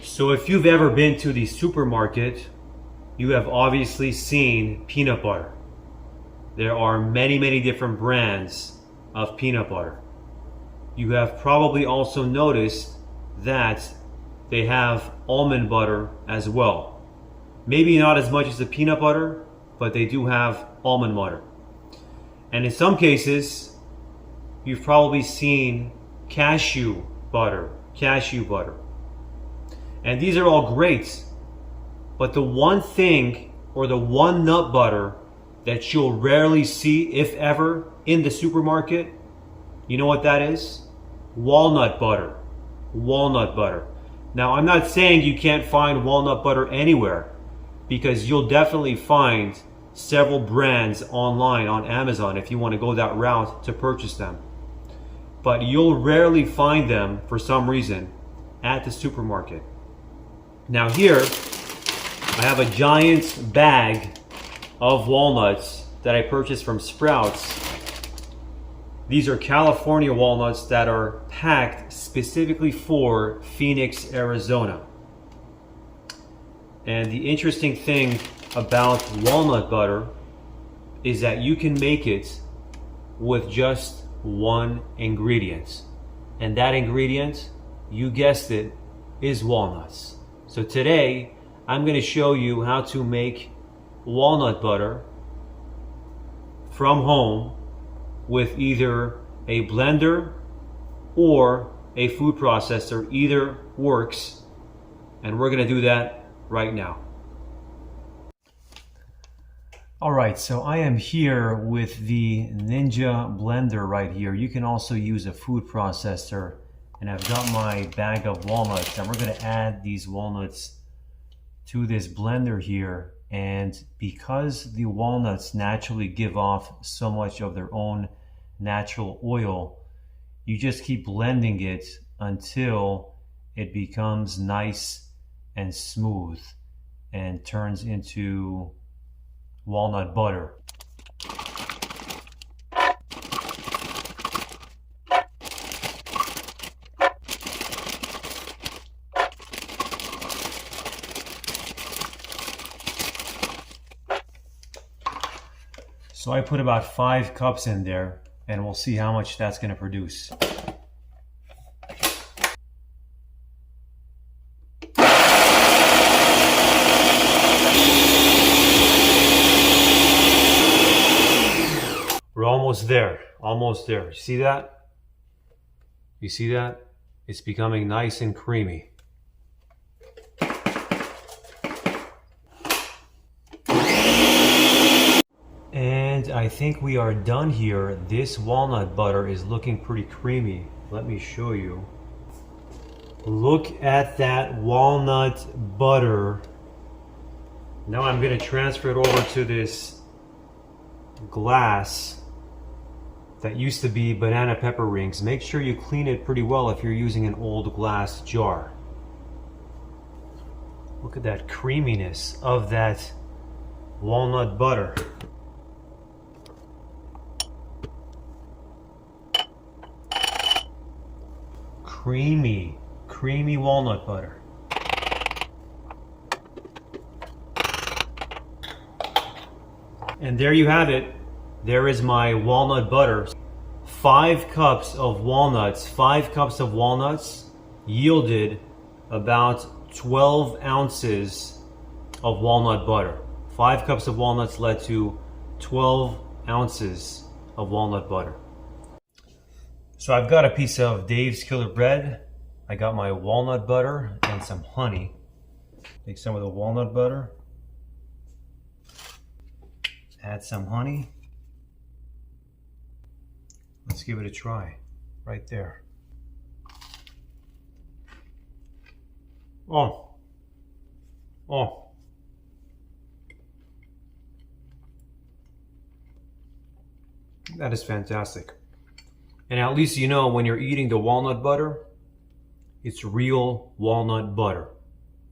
So if you've ever been to the supermarket, you have obviously seen peanut butter. There are many, many different brands of peanut butter. You have probably also noticed that they have almond butter as well. Maybe not as much as the peanut butter, but they do have almond butter. And in some cases, you've probably seen cashew butter. And these are all great, but the one thing or the one nut butter that you'll rarely see, if ever, in the supermarket, you know what that is? Walnut butter. Walnut butter. Now, I'm not saying you can't find walnut butter anywhere, because you'll definitely find several brands online on Amazon if you want to go that route to purchase them. But you'll rarely find them, for some reason, at the supermarket. Now here, I have a giant bag of walnuts that I purchased from Sprouts. These are California walnuts that are packed specifically for Phoenix, Arizona. And the interesting thing about walnut butter is that you can make it with just one ingredient. And that ingredient, you guessed it, is walnuts. So today, I'm going to show you how to make walnut butter from home with either a blender or a food processor. Either works, and we're going to do that right now. Alright, so I am here with the Ninja blender right here. You can also use a food processor, and I've got my bag of walnuts, and we're going to add these walnuts to this blender here. And because the walnuts naturally give off so much of their own natural oil, you just keep blending it until it becomes nice and smooth and turns into walnut butter. So I put about 5 cups in there, and we'll see how much that's going to produce. We're almost there, almost there. You see that? You see that? It's becoming nice and creamy. And I think we are done here. This walnut butter is looking pretty creamy. Let me show you. Look at that walnut butter. Now I'm going to transfer it over to this glass that used to be banana pepper rings. Make sure you clean it pretty well if you're using an old glass jar. Look at that creaminess of that walnut butter. Creamy walnut butter. And there you have it. There is my walnut butter. 5 cups of walnuts. 5 cups of walnuts yielded about 12 ounces of walnut butter. 5 cups of walnuts led to 12 ounces of walnut butter. So I've got a piece of Dave's Killer Bread. I got my walnut butter and some honey. Take some of the walnut butter. Add some honey. Let's give it a try. Right there. Oh. That is fantastic. And at least you know when you're eating the walnut butter, it's real walnut butter.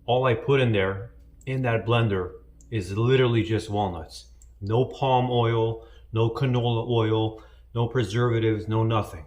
All I put in there, in that blender, is literally just walnuts. No palm oil, no canola oil, no preservatives, no nothing.